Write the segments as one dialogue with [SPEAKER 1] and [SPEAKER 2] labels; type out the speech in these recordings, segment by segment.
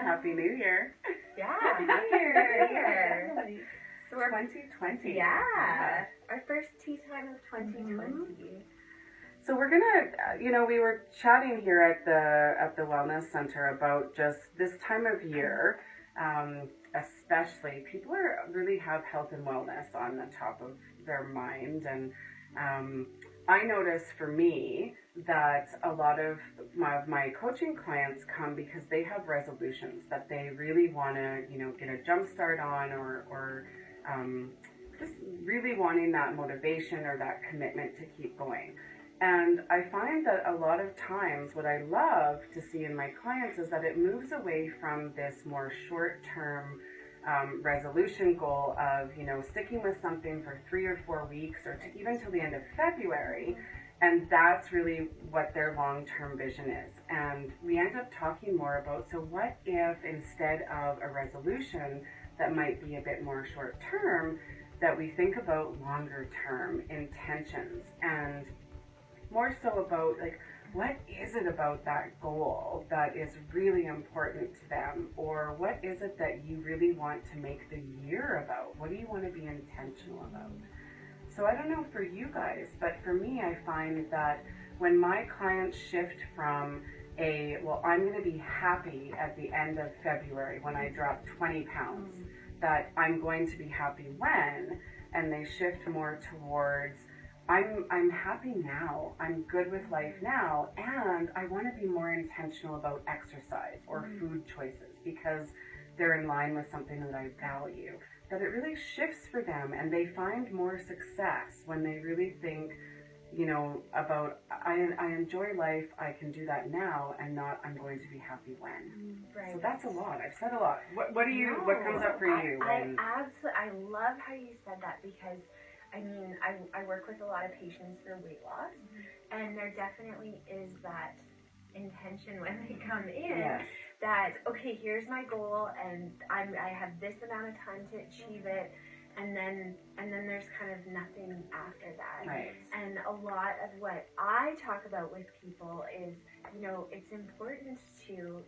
[SPEAKER 1] Happy New Year.
[SPEAKER 2] Yeah, Happy New Year.
[SPEAKER 1] So we're 2020.
[SPEAKER 2] Yeah, our first tea time of 2020.
[SPEAKER 1] So we're gonna, we were chatting here at the Wellness Center about just this time of year, especially people really have health and wellness on the top of their mind, and I notice for me that a lot of my coaching clients come because they have resolutions that they really want to, get a jump start on, or just really wanting that motivation or that commitment to keep going. And I find that a lot of times what I love to see in my clients is that it moves away from this more short-term resolution goal of, sticking with something for 3 or 4 weeks or even till the end of February. And that's really what their long-term vision is. And we end up talking more about, so what if instead of a resolution that might be a bit more short-term, that we think about longer-term intentions, and more so about, what is it about that goal that is really important to them? Or what is it that you really want to make the year about? What do you want to be intentional about? So I don't know for you guys, but for me, I find that when my clients shift from I'm going to be happy at the end of February when I drop 20 pounds, that I'm going to be happy when, and they shift more towards, I'm happy now, I'm good with life now, and I want to be more intentional about exercise or food choices because they're in line with something that I value. That it really shifts for them, and they find more success when they really think, about I enjoy life, I can do that now, and not I'm going to be happy when.
[SPEAKER 2] Right.
[SPEAKER 1] So that's a lot. I've said a lot. What comes up for you?
[SPEAKER 2] I love how you said that, because I work with a lot of patients for weight loss, and there definitely is that intention when they come in, that, okay, here's my goal, and I have this amount of time to achieve it, and then there's kind of nothing after that.
[SPEAKER 1] Right.
[SPEAKER 2] And a lot of what I talk about with people is, it's important to,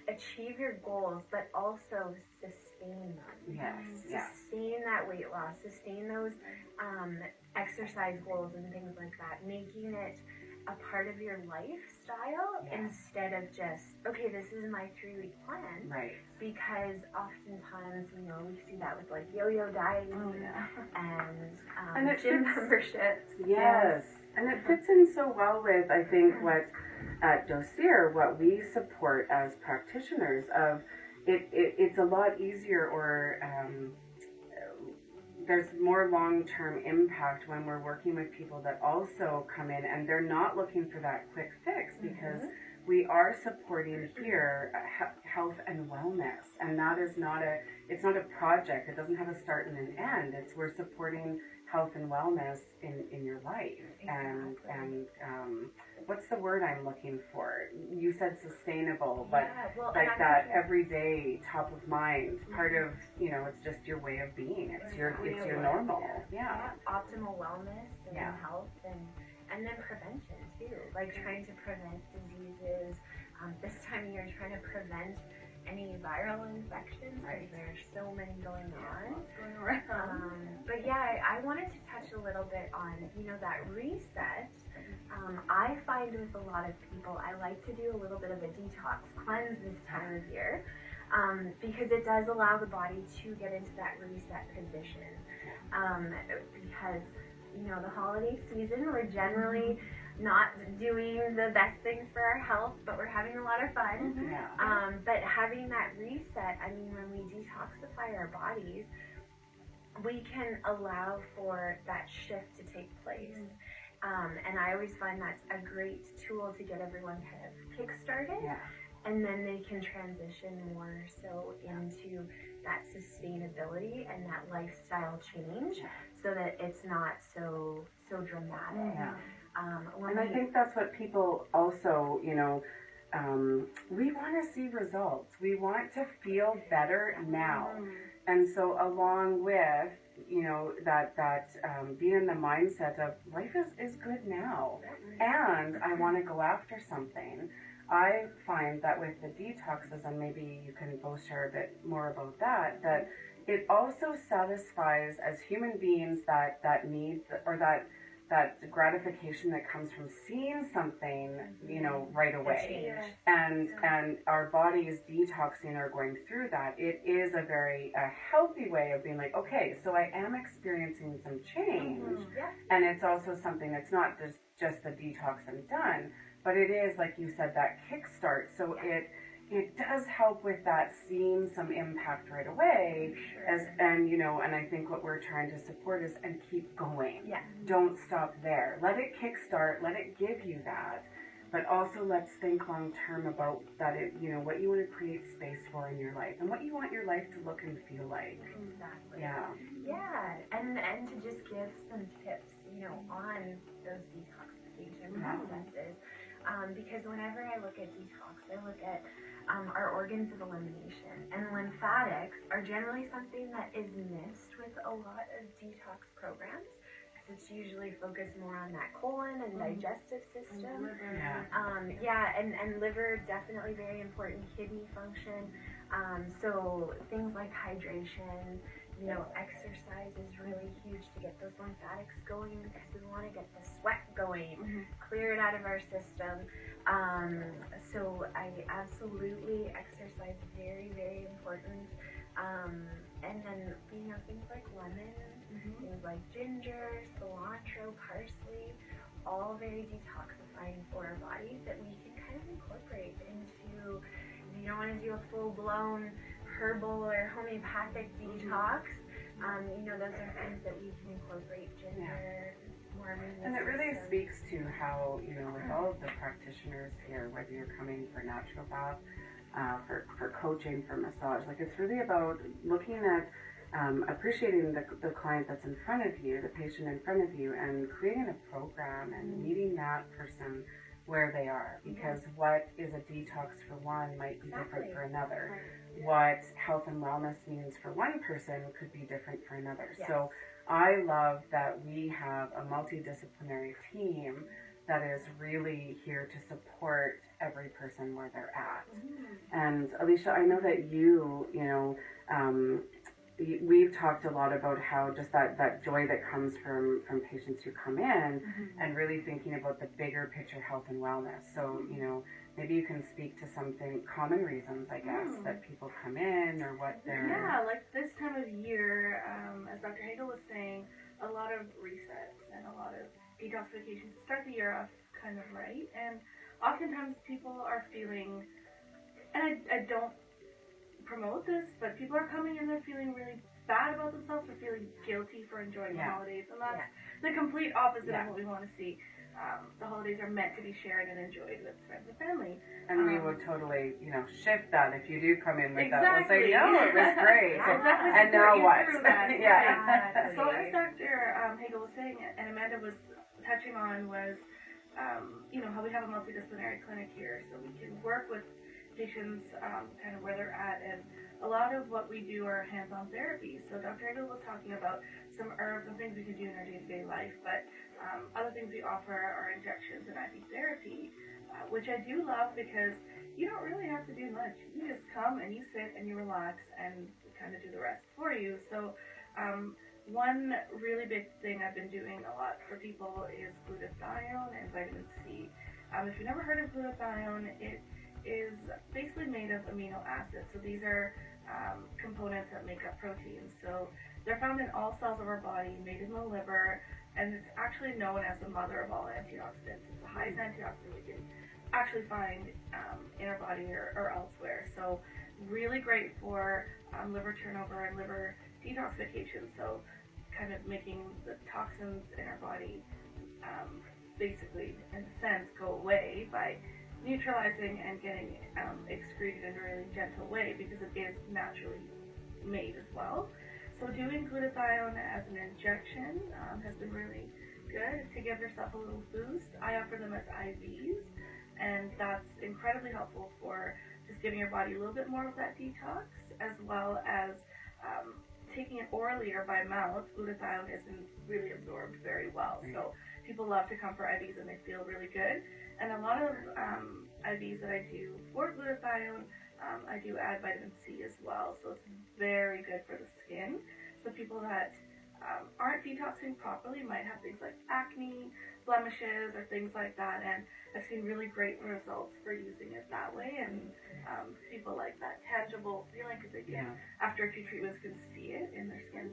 [SPEAKER 2] achieve your goals, but also sustain them. Sustain that weight loss, sustain those exercise goals and things like that, making it a part of your lifestyle instead of just, okay, this is my 3-week plan.
[SPEAKER 1] Right.
[SPEAKER 2] Because oftentimes, we see that with yo-yo dieting and gym memberships.
[SPEAKER 1] Yes. And it fits in so well with, I think, what at Docere, what we support as practitioners of, it's a lot easier, or there's more long-term impact when we're working with people that also come in and they're not looking for that quick fix, because we are supporting here health and wellness, and that is it's not a project. It doesn't have a start and an end. We're supporting health and wellness in your life.
[SPEAKER 2] Exactly.
[SPEAKER 1] And what's the word I'm looking for? You said sustainable, but that everyday top of mind part of, it's just your way of being. It's your normal.
[SPEAKER 2] Optimal wellness and health, and then prevention too, trying to prevent diseases. This time of year, trying to prevent any viral infections, because there's so many going on. But I wanted to touch a little bit on, that reset. I find with a lot of people, I like to do a little bit of a detox cleanse this time of year, because it does allow the body to get into that reset position. Because, the holiday season, we're generally not doing the best things for our health, but we're having a lot of fun. But having that reset, when we detoxify our bodies, we can allow for that shift to take place. And I always find that's a great tool to get everyone kind of kick-started. And then they can transition more so into that sustainability and that lifestyle change, so that it's not so dramatic.
[SPEAKER 1] And I think that's what people also, we want to see results. We want to feel better now. And so along with, that being in the mindset of life is good now, and I want to go after something, I find that with the detoxes, and maybe you can both share a bit more about that, that it also satisfies as human beings that need, or that gratification that comes from seeing something, right away. And our bodies detoxing or going through that, it is a very healthy way of being like, okay, so I am experiencing some change. And it's also something that's not just the detox and done, but it is, like you said, that kickstart. So it does help with that, seeing some impact right away. And I think what we're trying to support is, and keep going. Don't stop there. Let it kickstart, let it give you that. But also let's think long term about that, what you want to create space for in your life and what you want your life to look and feel like.
[SPEAKER 2] Exactly.
[SPEAKER 1] Yeah.
[SPEAKER 2] And to just give some tips, on those detoxification processes. Because whenever I look at detox, I look at our organs of elimination. And lymphatics are generally something that is missed with a lot of detox programs. It's usually focused more on that colon and digestive system. And liver, definitely very important, kidney function. So things like hydration, exercise is really huge to get those lymphatics going, because we want to get the sweat going, clear it out of our system. So I absolutely, exercise very, very important. And then, things like lemon, things like ginger, cilantro, parsley, all very detoxifying for our bodies that we can kind of incorporate into, if you don't want to do a full-blown herbal or homeopathic detox, those are things that we can incorporate, ginger, more.
[SPEAKER 1] And it really speaks to how, with all of the practitioners here, whether you're coming for naturopath, for coaching, for massage, like it's really about looking at appreciating the client that's in front of you, the patient in front of you, and creating a program and meeting that person where they are, because what is a detox for one might be different for another. What health and wellness means for one person could be different for another. So I love that we have a multidisciplinary team that is really here to support every person where they're at. And Alicia, I know that we've talked a lot about how just that joy that comes from patients who come in, and really thinking about the bigger picture health and wellness. So, maybe you can speak to something, common reasons, I guess, that people come in, or what they're...
[SPEAKER 3] Yeah, like this time of year, as Dr. Hagel was saying, a lot of resets and a lot of detoxification to start the year off kind of right. And oftentimes people are feeling, and I don't promote this, but people are coming in, they're feeling really bad about themselves, or feeling guilty for enjoying the holidays, and that's the complete opposite of what we want to see. The holidays are meant to be shared and enjoyed with friends and family.
[SPEAKER 1] And we will totally, shift that if you do come in with that. We'll say, no, it was great. And now what?
[SPEAKER 3] So as Dr. Hagel was saying, and Amanda was touching on, was, how we have a multidisciplinary clinic here, so we can work with patients kind of where they're at, and a lot of what we do are hands-on therapy. So Dr. Hagel was talking about some herbs and things we can do in our day-to-day life, but other things we offer are injections and IV therapy, which I do love, because you don't really have to do much. You just come and you sit and you relax, and we kind of do the rest for you. So one really big thing I've been doing a lot for people is glutathione and vitamin C. If you've never heard of glutathione, it is basically made of amino acids. So these are components that make up proteins. So they're found in all cells of our body, made in the liver, and it's actually known as the mother of all antioxidants. It's the highest antioxidant we can actually find in our body or elsewhere. So really great for liver turnover and liver detoxification. So kind of making the toxins in our body basically, in a sense, go away by neutralizing and getting excreted in a really gentle way, because it is naturally made as well. So doing glutathione as an injection has been really good to give yourself a little boost. I offer them as IVs, and that's incredibly helpful for just giving your body a little bit more of that detox, as well as taking it orally or by mouth. Glutathione isn't really absorbed very well. So people love to come for IVs and they feel really good. And a lot of IVs that I do for glutathione, I do add vitamin C as well, so it's very good for the skin. So people that aren't detoxing properly might have things like acne, blemishes, or things like that, and I've seen really great results for using it that way, and people like that tangible feeling because they can, after a few treatments, can see it in their skin.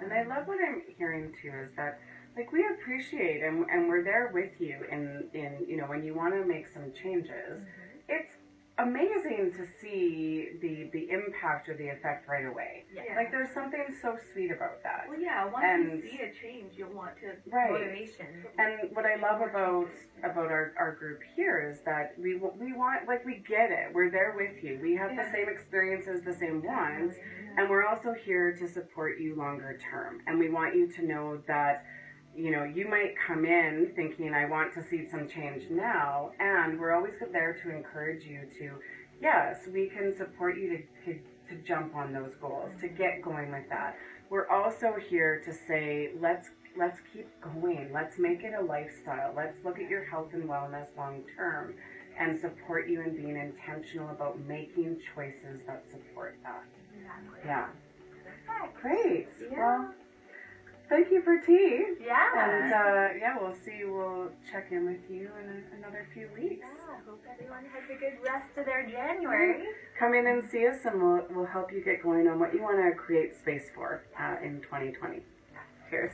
[SPEAKER 1] And I love what I'm hearing too is that, like, we appreciate and we're there with you in you know, when you want to make some changes. It's amazing to see the impact or the effect right away.
[SPEAKER 2] Yeah.
[SPEAKER 1] Like, there's something so sweet about that.
[SPEAKER 3] Well, yeah, once you see a change, you'll want to
[SPEAKER 2] motivation.
[SPEAKER 1] And what I love about our group here is that we want, like, we get it. We're there with you. We have the same experiences, the same ones, and we're also here to support you longer term. And we want you to know that, you know, you might come in thinking, I want to see some change now, and we're always there to encourage you to, yes, we can support you to jump on those goals, to get going with that. We're also here to say, let's keep going. Let's make it a lifestyle. Let's look at your health and wellness long term and support you in being intentional about making choices that support that.
[SPEAKER 2] Exactly.
[SPEAKER 1] Yeah.
[SPEAKER 2] Perfect.
[SPEAKER 1] Great.
[SPEAKER 2] Yeah.
[SPEAKER 1] Well, thank you for tea.
[SPEAKER 2] Yeah.
[SPEAKER 1] And we'll check in with you in another few weeks.
[SPEAKER 2] Yeah, hope everyone has a good rest of their January.
[SPEAKER 1] Come in and see us, and we'll help you get going on what you want to create space for in 2020. Cheers.